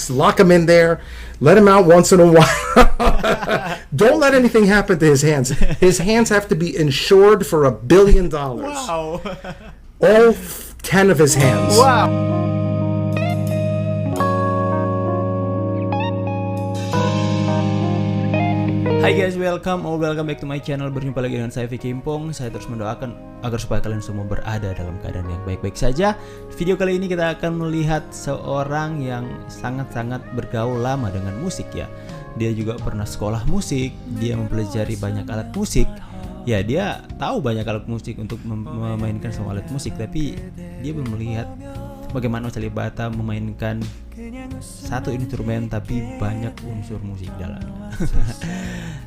box, lock him in there, let him out once in a while. Don't let anything happen to his hands. His hands have to be insured for $1 billion. Wow. All 10 of his hands. Wow. Hai guys, welcome back to my channel. Berjumpa lagi dengan saya Vicky Impong. Saya terus mendoakan agar supaya kalian semua berada dalam keadaan yang baik-baik saja. Video kali ini kita akan melihat seorang yang sangat-sangat bergaul lama dengan musik ya. Dia juga pernah sekolah musik, dia mempelajari banyak alat musik. Ya, dia tahu banyak alat musik untuk memainkan semua alat musik, tapi dia belum melihat bagaimana Jari AlipBaTa memainkan satu instrumen tapi banyak unsur musik dalamnya.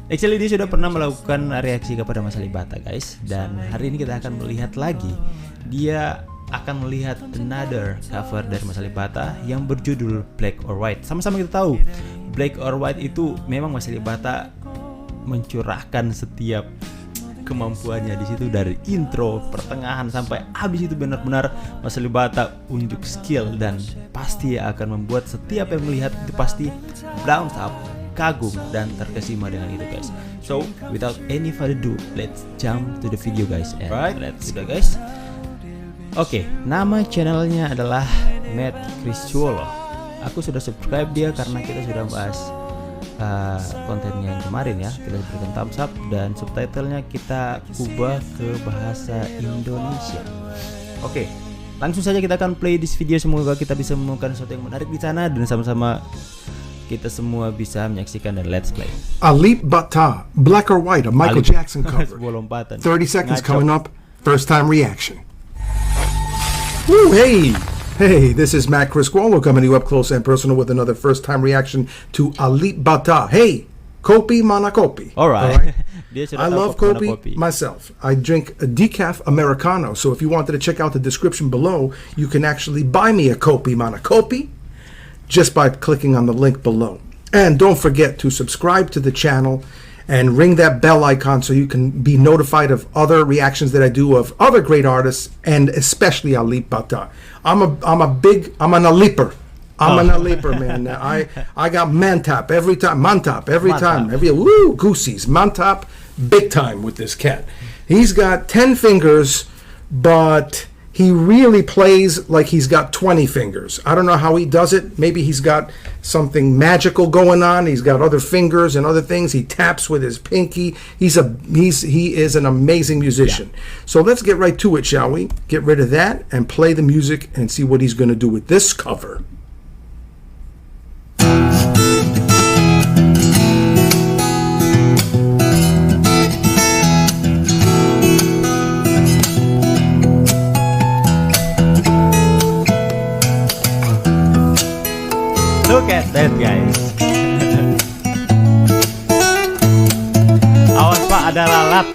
Actually dia sudah pernah melakukan reaksi kepada Mas AlipBaTa guys, dan hari ini kita akan melihat lagi. Dia akan melihat another cover dari Mas AlipBaTa yang berjudul Black or White. Sama-sama kita tahu Black or White itu memang Mas AlipBaTa mencurahkan setiap kemampuannya di situ, dari intro, pertengahan sampai habis. Itu benar-benar Mas AlipBaTa unjuk skill, dan pasti akan membuat setiap yang melihat itu pasti bounce up, kagum dan terkesima dengan itu guys. So without any further ado, let's jump to the video guys. And right, let's go guys. Oke, nama channelnya adalah Matt Cristiolo. Aku sudah subscribe dia karena kita sudah bahas kontennya yang kemarin ya. Kita berikan thumbs up dan subtitlenya kita ubah ke bahasa Indonesia. Oke, langsung saja kita akan play this video. Semoga kita bisa menemukan sesuatu yang menarik di sana dan sama-sama kita semua bisa menyaksikan, dan let's play. AlipBaTa, Black or White, a Michael Jackson cover. 30 seconds coming up. First time reaction. Woo, hey! Hey, this is Matt Cristiolo coming to you up close and personal with another first time reaction to AlipBaTa. Hey, kopi mana kopi. All right. I love kopi myself. I drink a decaf Americano. So if you wanted to check out the description below, you can actually buy me a kopi mana kopi just by clicking on the link below. And don't forget to subscribe to the channel and ring that bell icon so you can be notified of other reactions that I do of other great artists, and especially AlipBaTa. I'm an Aliper. I'm an Aliper, man. I got Mantap every time. Woo, goosies. Mantap, big time with this cat. He's got 10 fingers, but he really plays like he's got 20 fingers. I don't know how he does it. Maybe he's got something magical going on. He's got other fingers and other things. He taps with his pinky. He is an amazing musician. Yeah. So let's get right to it, shall we? Get rid of that and play the music and see what he's going to do with this cover. Look at that guys. Awas pak, ada lalat.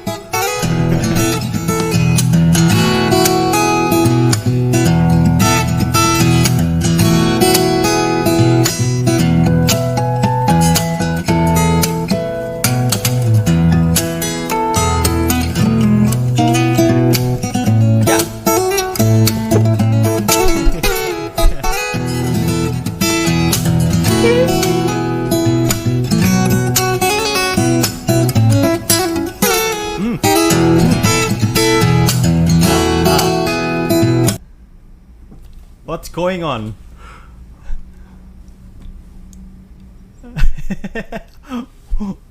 What's going on?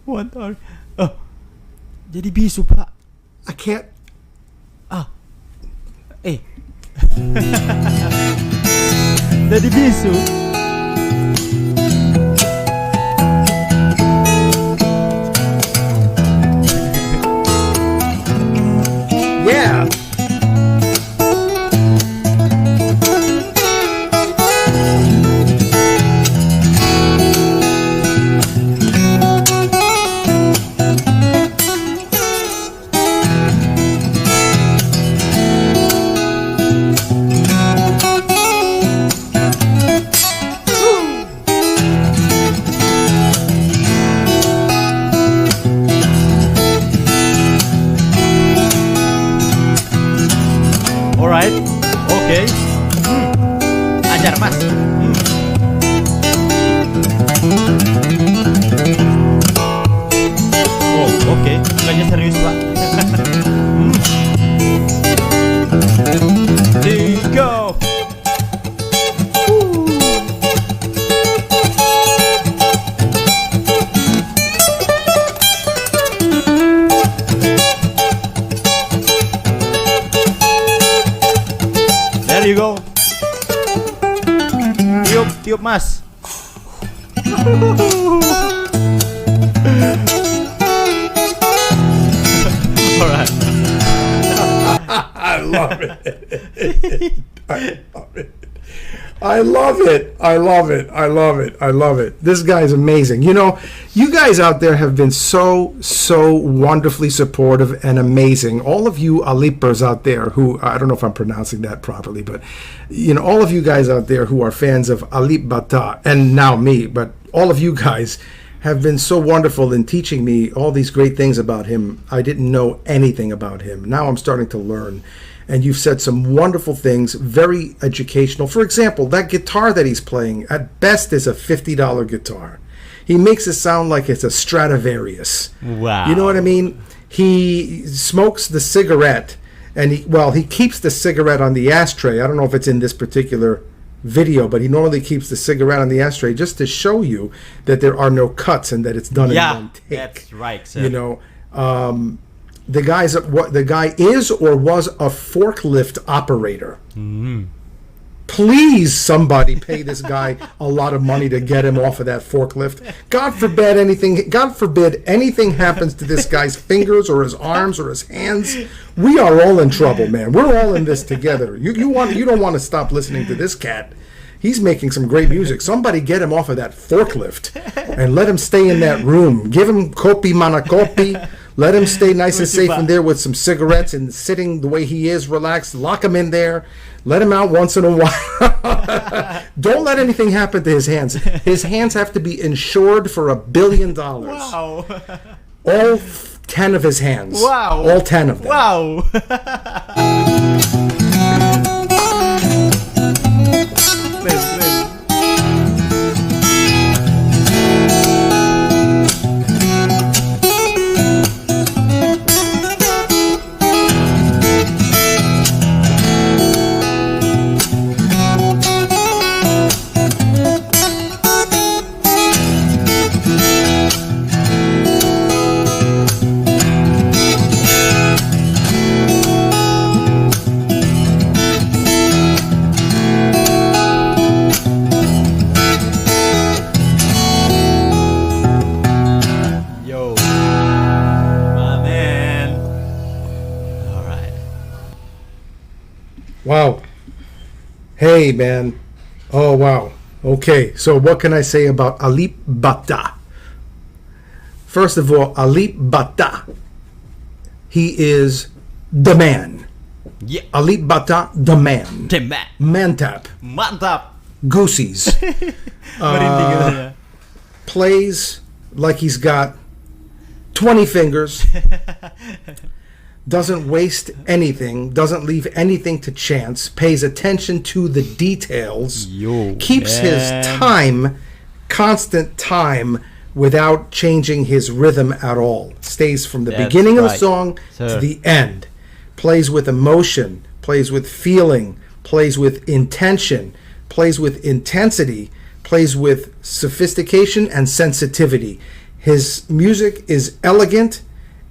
What are? Oh, jadi bisu pak. I can't. Jadi bisu. Yeah. Suaranya serius, Pak. Go. There you go. Tiup Mas. Alright. I love it. I love it. I love it. I love it. I love it. This guy's amazing. You know, you guys out there have been so wonderfully supportive and amazing. All of you Alipers out there who, I don't know if I'm pronouncing that properly, but, you know, all of you guys out there who are fans of AlipBaTa, and now me, but all of you guys have been so wonderful in teaching me all these great things about him. I didn't know anything about him. Now I'm starting to learn. And you've said some wonderful things, very educational. For example, that guitar that he's playing, at best, is a $50 guitar. He makes it sound like it's a Stradivarius. Wow. You know what I mean? He smokes the cigarette, and he keeps the cigarette on the ashtray. I don't know if it's in this particular video, but he normally keeps the cigarette on the ashtray just to show you that there are no cuts and that it's done in one take. That's right, sir. You know, the guy is or was a forklift operator. Please, somebody pay this guy a lot of money to get him off of that forklift. God forbid anything happens to this guy's fingers or his arms or his hands. We are all in trouble, man. We're all in this together. You don't want to stop listening to this cat. He's making some great music. Somebody get him off of that forklift and let him stay in that room. Give him kopi mana kopi. Let him stay nice and safe in there with some cigarettes and sitting the way he is, relaxed. Lock him in there. Let him out once in a while. Don't let anything happen to his hands. His hands have to be insured for $1 billion. Wow. All 10 of his hands. Wow. All 10 of them. Wow. Wow. Hey, man. Oh, wow. Okay, so what can I say about AlipBaTa? First of all, AlipBaTa, he is the man. Yeah. AlipBaTa, the man. The man. Mantap. Mantap. Goosies. Plays like he's got 20 fingers. Doesn't waste anything, doesn't leave anything to chance, pays attention to the details, keeps his time, constant time, without changing his rhythm at all. Stays from the beginning of the song to the end. Plays with emotion, plays with feeling, plays with intention, plays with intensity, plays with sophistication and sensitivity. His music is elegant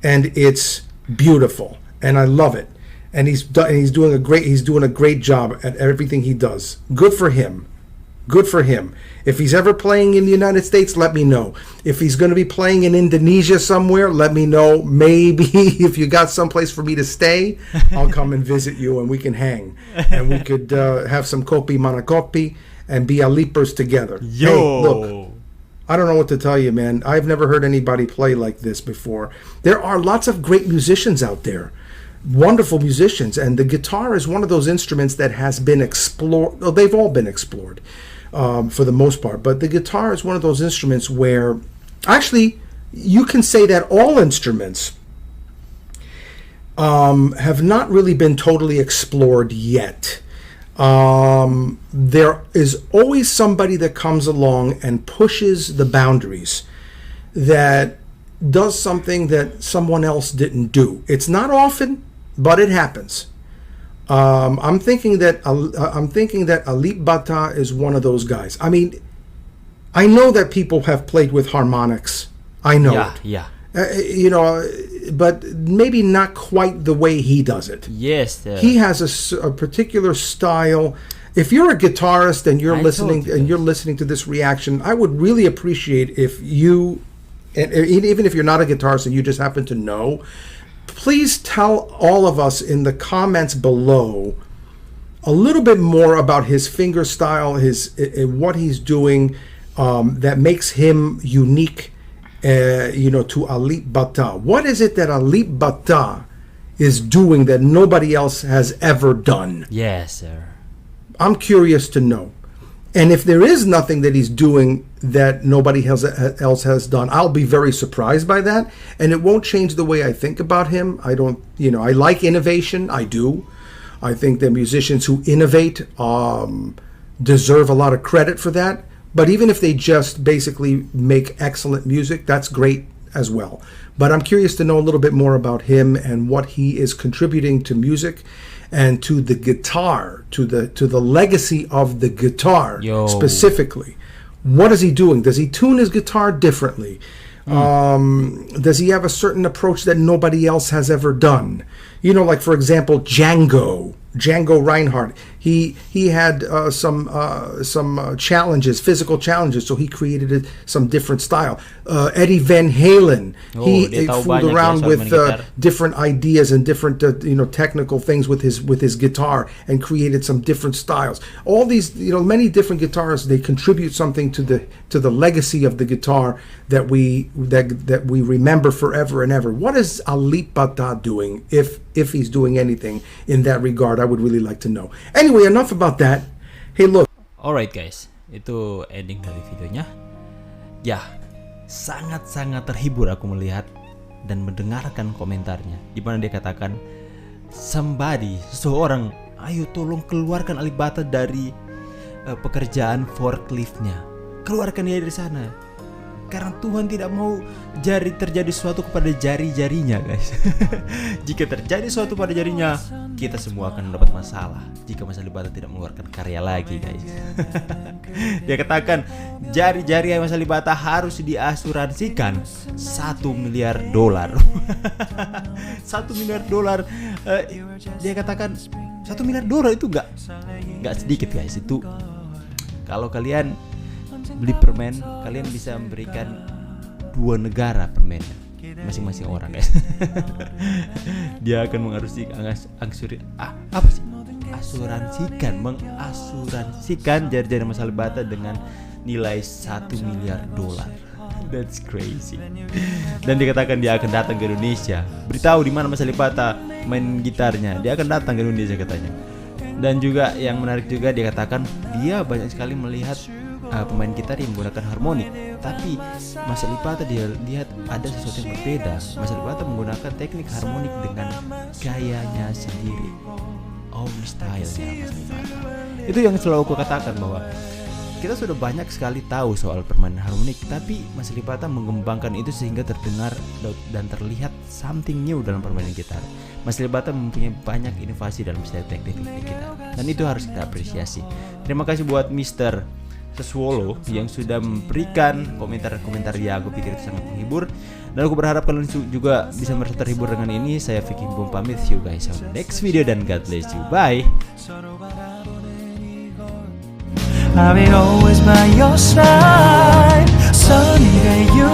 and it's beautiful, and I love it. And he's doing a great job at everything he does. Good for him. Good for him. If he's ever playing in the United States, let me know. If he's going to be playing in Indonesia somewhere, let me know. Maybe if you got someplace for me to stay, I'll come and visit you and we can hang. And we could have some kopi mana kopi and be Alipers together. Yo. Hey, look. I don't know what to tell you, man. I've never heard anybody play like this before. There are lots of great musicians out there, wonderful musicians, and the guitar is one of those instruments that has been explored. Well, they've all been explored for the most part, but the guitar is one of those instruments where, actually, you can say that all instruments have not really been totally explored yet. There is always somebody that comes along and pushes the boundaries, that does something that someone else didn't do. It's not often, but it happens. I'm thinking that AlipBaTa is one of those guys. I mean, I know that people have played with harmonics. I know it. Yeah. You know, but maybe not quite the way he does it. Yes. He has a particular style. If you're a guitarist and you're listening to this reaction, I would really appreciate if you, and even if you're not a guitarist and you just happen to know, please tell all of us in the comments below a little bit more about his finger style, what he's doing that makes him unique, to AlipBaTa. What is it that AlipBaTa is doing that nobody else has ever done? Yes, sir. I'm curious to know. And if there is nothing that he's doing that nobody else has done, I'll be very surprised by that. And it won't change the way I think about him. I like innovation. I do. I think that musicians who innovate deserve a lot of credit for that. But even if they just basically make excellent music, that's great as well. But I'm curious to know a little bit more about him and what he is contributing to music and to the guitar, to the legacy of the guitar specifically. What is he doing? Does he tune his guitar differently? Does he have a certain approach that nobody else has ever done? You know, like for example, Django Reinhardt. He had some challenges, physical challenges, so he created some different style. Eddie Van Halen, he fooled around with different ideas and different technical things with his guitar and created some different styles. All these many different guitarists, they contribute something to the legacy of the guitar that we remember forever and ever. What is AlipBaTa doing, if he's doing anything in that regard? I would really like to know. Anyway, enough about that. Hey, look. Alright guys, itu ending dari videonya. Ya, sangat-sangat terhibur aku melihat dan mendengarkan komentarnya, di mana dia katakan, seseorang, ayo tolong keluarkan AlipBaTa dari pekerjaan forkliftnya. Keluarkan dia dari sana. Karena Tuhan tidak mau terjadi sesuatu kepada jari-jarinya, guys. Jika terjadi sesuatu pada jarinya, kita semua akan mendapat masalah jika Mas AlipBaTa tidak mengeluarkan karya lagi, guys. Dia katakan jari-jari Mas AlipBaTa harus diasuransikan $1 miliar. $1 miliar. Dia katakan $1 miliar itu nggak sedikit, guys. Itu kalau kalian beli permen, kalian bisa memberikan 2 negara permennya masing-masing orang, guys. Dia akan mengasuransikan jari-jari Mas AlipBaTa dengan nilai $1 miliar. That's crazy. Dan dikatakan dia akan datang ke Indonesia. Beritahu di mana Mas AlipBaTa main gitarnya. Dia akan datang ke Indonesia katanya. Dan juga yang menarik juga, dia katakan dia banyak sekali melihat pemain gitar yang menggunakan harmonik, tapi Mas AlipBaTa dia lihat ada sesuatu yang berbeda. Mas AlipBaTa menggunakan teknik harmonik dengan gayanya sendiri, stylenya Mas AlipBaTa. Itu yang selalu aku katakan, bahwa kita sudah banyak sekali tahu soal permainan harmonik, tapi Mas AlipBaTa mengembangkan itu sehingga terdengar dan terlihat something new dalam permainan gitar. Mas AlipBaTa mempunyai banyak inovasi dalam setiap teknik gitar, dan itu harus kita apresiasi. Terima kasih buat Mr. Seswolo yang sudah memberikan komentar-komentar yang aku pikir itu sangat menghibur, dan aku berharap kalian juga bisa merasa terhibur dengan ini. Saya Vicky Bum pamit, see you guys on the next video, dan God bless you, bye. I'll be always by your side. Someday you